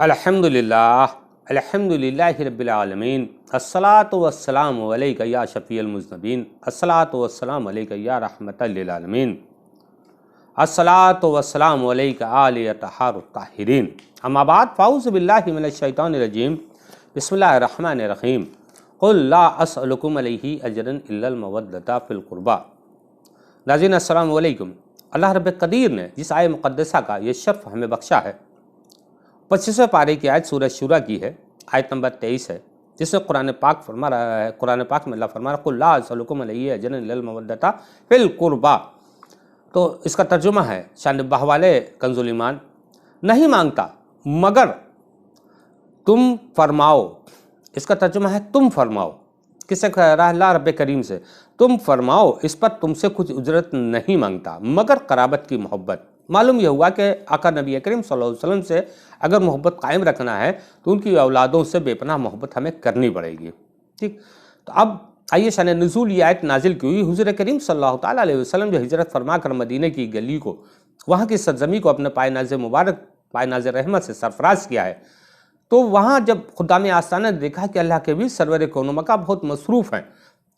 अल्हम्दुलिल्लाह अल्हम्दुलिल्लाहि रब्बिल आलमीन अस्सलातु वस्सलामु अलैका या शफ़ीअल मुज़नबीन अस्सलातु वस्सलामु अलैका या रहमतल लिल आलमीन अस्सलातु वस्सलामु अलैका आले अतहारुत ताहिरीन अम्मा बाद फ़ाऊज़ु बिल्लाहि मिनश शैतानिर रजीम बिस्मिल्लाहिर रहमानिर रहीम क़ुल ला अस्अलुकुम अलैहि अजरन इल्लल मवद्दता फ़िल क़ुरबा। नाज़रीन अस्सलामु अलैकुम। अल्लाह रब्बे कदीर ने जिस आय मुक़द्दसा का ये शर्फ़ हमें बख्शा है 25वें पारे की आयत सूरह शूरा की है, आयत नंबर 23 है, जिसमें कुरान पाक फरमा रहा है, कुरान पाक में अल्लाह फरमा रहा है कुल ला अस्अलुकुम अलैहि अजरन इल्लल मवद्दता फ़िल क़ुरबा। तो इसका तर्जुमा है शान बहवाले कंजुल ईमान, नहीं मांगता मगर तुम फरमाओ। इसका तर्जुमा है तुम फरमाओ। किससे कह रहा है? अल्लाह रब्बे करीम से। तुम फरमाओ इस पर तुमसे कुछ उजरत नहीं मांगता मगर कराबत की मोहब्बत। मालूम यह हुआ कि आका नबी करीम सल्लल्लाहु अलैहि वसल्लम से अगर मोहब्बत कायम रखना है तो उनकी औलादों से बेपनाह मोहब्बत हमें करनी पड़ेगी। ठीक, तो अब आइए शान नुज़ूल ये आयत नाजिल की हुई हुज़ूर करीम सल्लल्लाहु ताला अलैहि वसल्लम जो हिजरत फरमा कर मदीने की गली को, वहाँ की सरजमी को अपने पाए नाज़ मुबारक, पाए नाज़ रहमत से सरफराज किया है, तो वहाँ जब खुदाम आस्ताना ने देखा कि अल्लाह के भी सरवर कौनो मका बहुत मसरूफ़ हैं,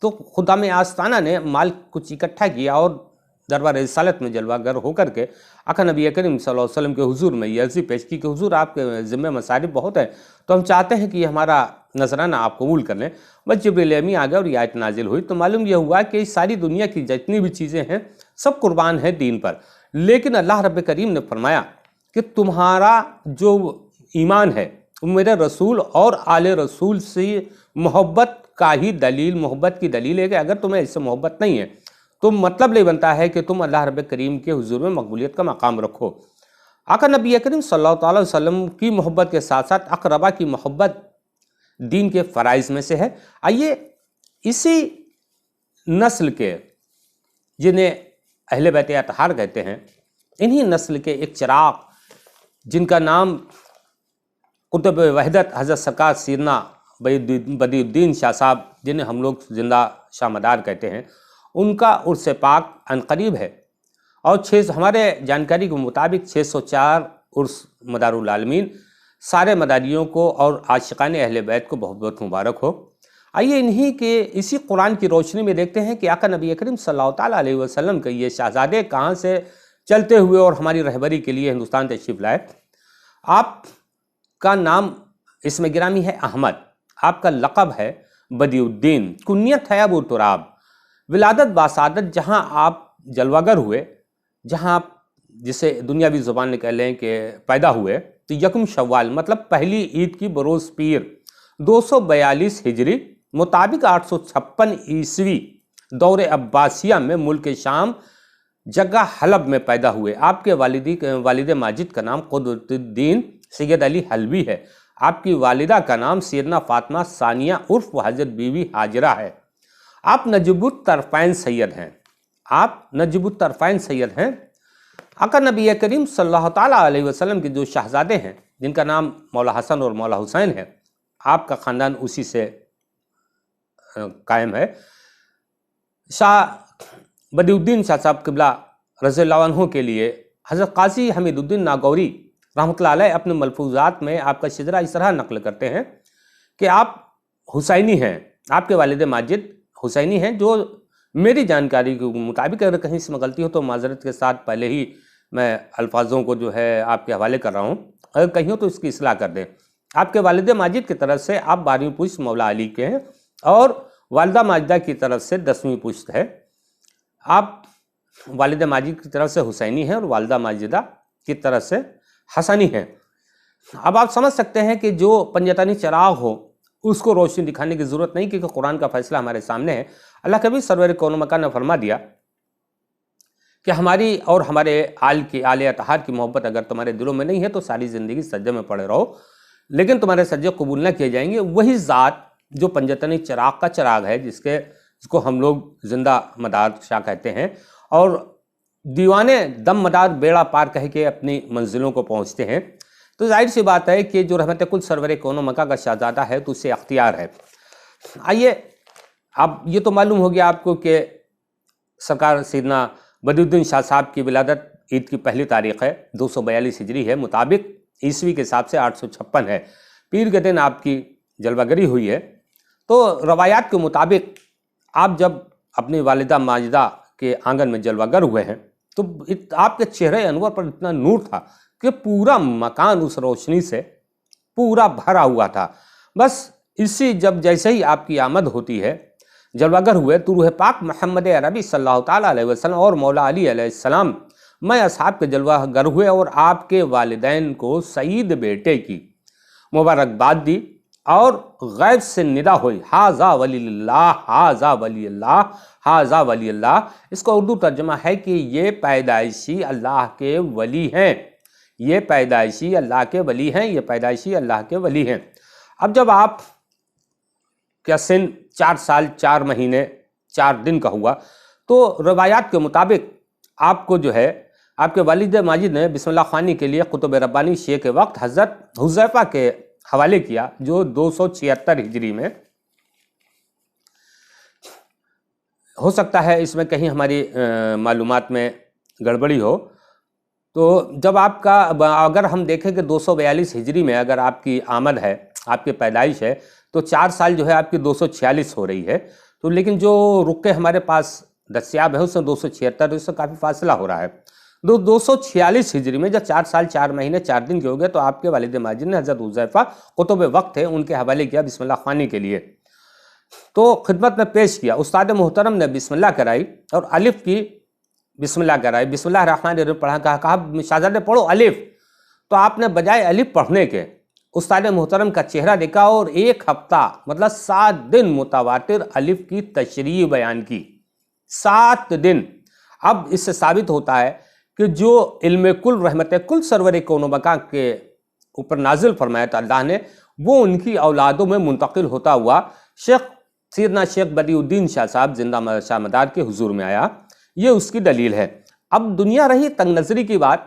तो खुदाम आस्ताना ने माल कुछ इकट्ठा किया और दरबार रिसालत में जलवागर होकर के आका नबी करीम सल्लल्लाहु अलैहि वसल्लम के हुजूर में ये अर्ज़ी पेश की कि हुजूर आपके ज़िम्मे मसारिफ बहुत हैं, तो हम चाहते हैं कि हमारा नजराना आप कबूल कर लें। बस जिब्रील अमी आ गए और ये आयत नाजिल हुई। तो मालूम यह हुआ कि सारी दुनिया की जितनी भी चीज़ें हैं सब कुर्बान हैं दीन पर, लेकिन अल्लाह रब्बे करीम ने फरमाया कि तुम्हारा जो ईमान है मेरे रसूल और आले रसूल से मोहब्बत का ही दलील, मोहब्बत की दलील है कि अगर तुम्हें इससे मोहब्बत नहीं है तो मतलब नहीं बनता है कि तुम अल्लाह रब्बे करीम के हुजूर में मकबूलियत का मकाम रखो। आका नबी करीम सल्लल्लाहु अलैहि वसल्लम की मोहब्बत के साथ साथ अक़रबा की मोहब्बत दीन के फ़राइज़ में से है। आइए इसी नस्ल के जिन्हें अहले बैत अतहार कहते हैं, इन्हीं नस्ल के एक चिराग जिनका नाम कुतुब वहदत हज़रत सरकार सीरना बदियुद्दीन शाह साहब, जिन्हें हम लोग जिंदा शामदार कहते हैं, उनका उर्स पाक अनकरीब है और हमारे जानकारी के मुताबिक 604 उर्स मदारुल आलमीन। सारे मदारियों को और आशिकान अहले बैत को बहुत बहुत मुबारक हो। आइए इन्हीं के इसी कुरान की रोशनी में देखते हैं कि आका नबी करीम सल्लल्लाहु ताला अलैहि वसल्लम के ये शहजादे कहाँ से चलते हुए और हमारी रहबरी के लिए हिंदुस्तान तशरीफ़ लाए। आपका नाम इसमें गिरामी है अहमद, आपका लक़ब है बदियुद्दीन, कुन्यत है अबू तुराब, विलादत बासादत जहाँ आप जलवागर हुए, जहाँ आप जिसे दुनियावी ज़ुबान में कह लें कि पैदा हुए, तो यकम शव्वाल मतलब पहली ईद की बरोज़ पीर 242 हिजरी मुताबिक 856 ईस्वी दौर अब्बासिया में मुल्क शाम जगह हलब में पैदा हुए। आपके वालिद माजिद का नाम कुद्रतुद्दीन सैयद अली हलवी है। आपकी वालिदा का नाम सैयदना फातिमा सानिया उर्फ हज़रत बीवी हाजरा है। आप नजबुत तरफ़ैन सैयद हैं। आप नजबुत तरफ़ैन सैयद हैं। आका नबी करीम सल्लल्लाहु ताला अलैहि वसल्लम के जो शहजादे हैं जिनका नाम मौला हसन और मौला हुसैन है, आपका ख़ानदान उसी से कायम है। शाह बदियुद्दीन शाह साहब क़िबला रज़ियल्लाहु अन्हु के लिए हज़रत क़ाज़ी हमीदुद्दीन नागौरी रहमतुल्लाह अलैह अपने मलफूज़ात में आपका शिजरा इस तरह नकल करते हैं कि आप हुसैनी हैं, आपके वालिद माजिद हुसैनी हैं। जो मेरी जानकारी के मुताबिक अगर कहीं से गलती हो तो माजरत के साथ पहले ही मैं अल्फाजों को जो है आपके हवाले कर रहा हूँ, अगर कहीं हो तो इसकी इस्लाह कर दें। आपके वालिद माजिद की तरफ से आप 12वीं पुश्त मौला अली के हैं और वालिदा माजिदा की तरफ से 10वीं पुश्त है। आप वालिद माजिद की तरफ से हुसैनी हैं और वालिदा माजिदा की तरफ से हसनी हैं। अब आप समझ सकते हैं कि जो पंजतनी चिराग हो उसको रोशनी दिखाने की ज़रूरत नहीं, क्योंकि कुरान का फैसला हमारे सामने है। अल्लाह के भी सरवर कौनो मकान ने फरमा दिया कि हमारी और हमारे आले अतहार की मोहब्बत अगर तुम्हारे दिलों में नहीं है तो सारी ज़िंदगी सज्जे में पड़े रहो, लेकिन तुम्हारे सज्जे कबूल न किए जाएंगे। वही ज़ात जो पंजतनी चिराग का चिराग है, जिसको हम लोग जिंदा मदार शाह कहते हैं, और दीवाने दम मदार बेड़ा पार कह के अपनी मंजिलों को पहुँचते हैं। तो जाहिर सी बात है कि जो रहमत कुल सरवर कौनो मका का शहजादा है तो उसे अख्तियार है। आइए अब ये तो मालूम हो गया आपको कि सरकार सैयदना बदियुद्दीन शाह साहब की विलादत ईद की पहली तारीख़ है, 242 हिजरी है मुताबिक عیسوی کے حساب سے 856 ہے، پیر کے دن آپ کی جلوہ گری ہوئی ہے۔ تو روایات کے مطابق آپ جب اپنی والدہ ماجدہ کے آنگن میں جلوہ گر ہوئے ہیں تو آپ کے چہرے انور پر اتنا نور تھا کہ پورا مکان اس روشنی سے پورا بھرا ہوا تھا۔ بس جیسے ہی آپ کی آمد ہوتی ہے، جلوہ گر ہوئے، تو روح پاک محمد عربی صلی اللہ تعالیٰ علیہ وسلم اور مولا علی علیہ السلام میں اصحاب کے جلوہ گر ہوئے اور آپ کے والدین کو سعید بیٹے کی مبارکباد دی اور غیب سے ندا ہوئی، ھذا ولی اللہ، ھذا ولی اللہ، ھذا ولی اللہ۔ اس کا اردو ترجمہ ہے کہ یہ پیدائشی اللہ کے ولی ہیں، یہ پیدائشی اللہ کے ولی ہیں، یہ پیدائشی اللہ کے ولی ہیں۔ اب جب آپ کا سن 4 سال 4 مہینے 4 دن کا ہوا تو روایات کے مطابق آپ کو جو ہے آپ کے والد ماجد نے بسم اللہ خوانی کے لیے قطب ربانی شیعہ کے وقت حضرت حذیفہ کے حوالے کیا، جو 276 ہجری میں، ہو سکتا ہے اس میں کہیں ہماری معلومات میں گڑبڑی ہو۔ تو جب آپ کا اگر ہم دیکھیں کہ 242 ہجری میں اگر آپ کی آمد ہے، آپ کی پیدائش ہے، تو 4 سال جو ہے آپ کی 246 ہو رہی ہے، تو لیکن جو رقے ہمارے پاس دستیاب ہے اس میں 276، اس سے کافی فاصلہ ہو رہا ہے۔ 246 ہجری میں جب 4 سال 4 مہینے 4 دن کے ہو گئے تو آپ کے والد ماجد نے حضرت حذیفہ قطب وقت تھے، ان کے حوالے کیا بسم اللہ خوانی کے لیے، تو خدمت میں پیش کیا۔ استاد محترم نے بسم اللہ کرائی اور الف کی بسم اللہ کرائی، بسم اللہ الرحمن الرحیم پڑھا، کہا شاہزادے پڑھو الف، تو آپ نے بجائے الف پڑھنے کے استاد محترم کا چہرہ دیکھا اور 1 ہفتہ مطلب 7 دن متواتر الف کی تشریح بیان کی، 7 دن۔ اب اس سے ثابت ہوتا ہے کہ جو علم کل رحمت کل سرور کون و مکان کے اوپر نازل فرمایا تھا اللہ نے، وہ ان کی اولادوں میں منتقل ہوتا ہوا سیدنا شیخ بدیع الدین شاہ صاحب زندہ شاہ مدار کے حضور میں آیا، یہ اس کی دلیل ہے۔ اب دنیا رہی تنگ نظری کی بات،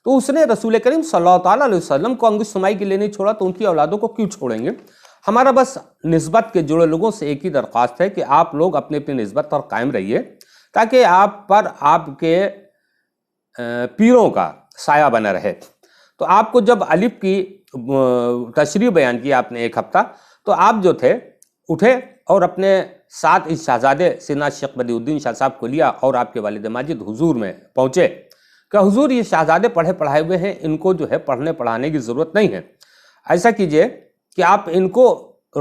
تو اس نے رسول کریم صلی اللہ تعالیٰ علیہ وسلم کو انگشت سمائی کے لیے نہیں چھوڑا، تو ان کی اولادوں کو کیوں چھوڑیں گے؟ ہمارا بس نسبت کے جڑے لوگوں سے ایک ہی درخواست ہے کہ آپ لوگ اپنی اپنی نسبت پر قائم رہیے، تاکہ آپ پر آپ کے پیروں کا سایہ بنا رہے۔ تو آپ کو جب الف کی تشریح بیان کی آپ نے 1 ہفتہ، تو آپ جو تھے اٹھے اور اپنے ساتھ اس شہزادے سیدنا شیخ بدیع الدین شاہ صاحب کو لیا اور آپ کے والد ماجد حضور میں پہنچے کہ حضور یہ شہزادے پڑھے پڑھائے ہوئے ہیں، ان کو جو ہے پڑھنے پڑھانے کی ضرورت نہیں ہے، ایسا کیجئے کہ آپ ان کو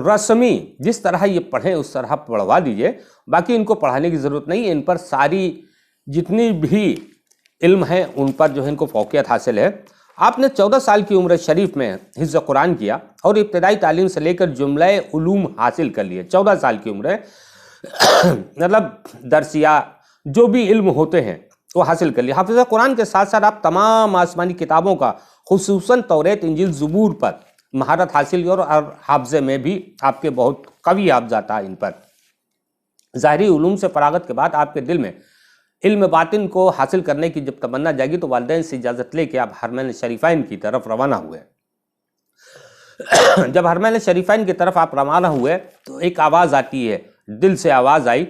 رسمی جس طرح یہ پڑھیں اس طرح پڑھوا دیجئے، باقی ان کو پڑھانے کی ضرورت نہیں ہے، ان پر ساری جتنی بھی علم ہے ان پر جو ہے ان کو فوقیت حاصل ہے۔ آپ نے 14 سال کی عمر شریف میں حفظ قرآن کیا اور ابتدائی تعلیم سے لے کر جملہ علوم حاصل کر لیے، 14 سال کی عمر مطلب درسیہ جو بھی علم ہوتے ہیں وہ حاصل کر لیے۔ حافظ قرآن کے ساتھ ساتھ آپ تمام آسمانی کتابوں کا خصوصاً توریت انجیل زبور پر مہارت حاصل کی اور حافظے میں بھی آپ کے بہت قوی حافظہ تھا ان پر۔ ظاہری علوم سے فراغت کے بعد آپ کے دل میں علم باطن کو حاصل کرنے کی جب تمنا جاگی تو والدین سے اجازت لے کے آپ حرمین شریفین کی طرف روانہ ہوئے۔ جب حرمین شریفین کی طرف آپ روانہ ہوئے تو ایک آواز آتی ہے، دل سے آواز آئی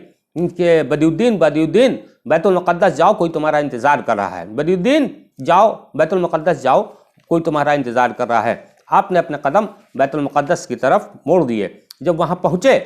کہ بدیع الدین بیت المقدس جاؤ، کوئی تمہارا انتظار کر رہا ہے، بدیع الدین جاؤ بیت المقدس جاؤ، کوئی تمہارا انتظار کر رہا ہے۔ آپ نے اپنے قدم بیت المقدس کی طرف موڑ دیے۔ جب وہاں پہنچے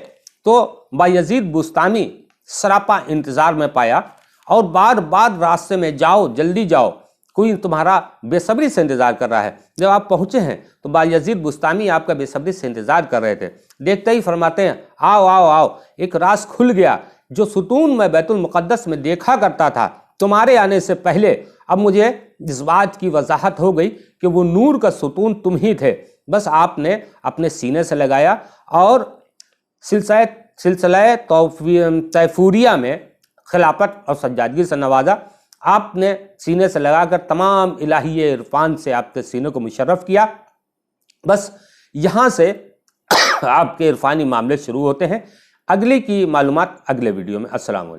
تو بایزید بستامی سراپا انتظار میں پایا اور بار بار راستے میں جاؤ، جلدی جاؤ، کوئی تمہارا بے صبری سے انتظار کر رہا ہے۔ جب آپ پہنچے ہیں تو بایزید بستامی آپ کا بے صبری سے انتظار کر رہے تھے۔ دیکھتے ہی فرماتے ہیں آؤ آؤ آؤ، ایک راز کھل گیا، جو ستون میں بیت المقدس میں دیکھا کرتا تھا تمہارے آنے سے پہلے، اب مجھے اس بات کی وضاحت ہو گئی کہ وہ نور کا ستون تم ہی تھے۔ بس آپ نے اپنے سینے سے لگایا اور سلسلہ تیفوریہ میں خلافت اور سجادگی سے نوازا۔ آپ نے سینے سے لگا کر تمام الہی عرفان سے آپ کے سینے کو مشرف کیا۔ بس یہاں سے آپ کے عرفانی معاملے شروع ہوتے ہیں۔ اگلی کی معلومات اگلے ویڈیو میں۔ السلام علیکم۔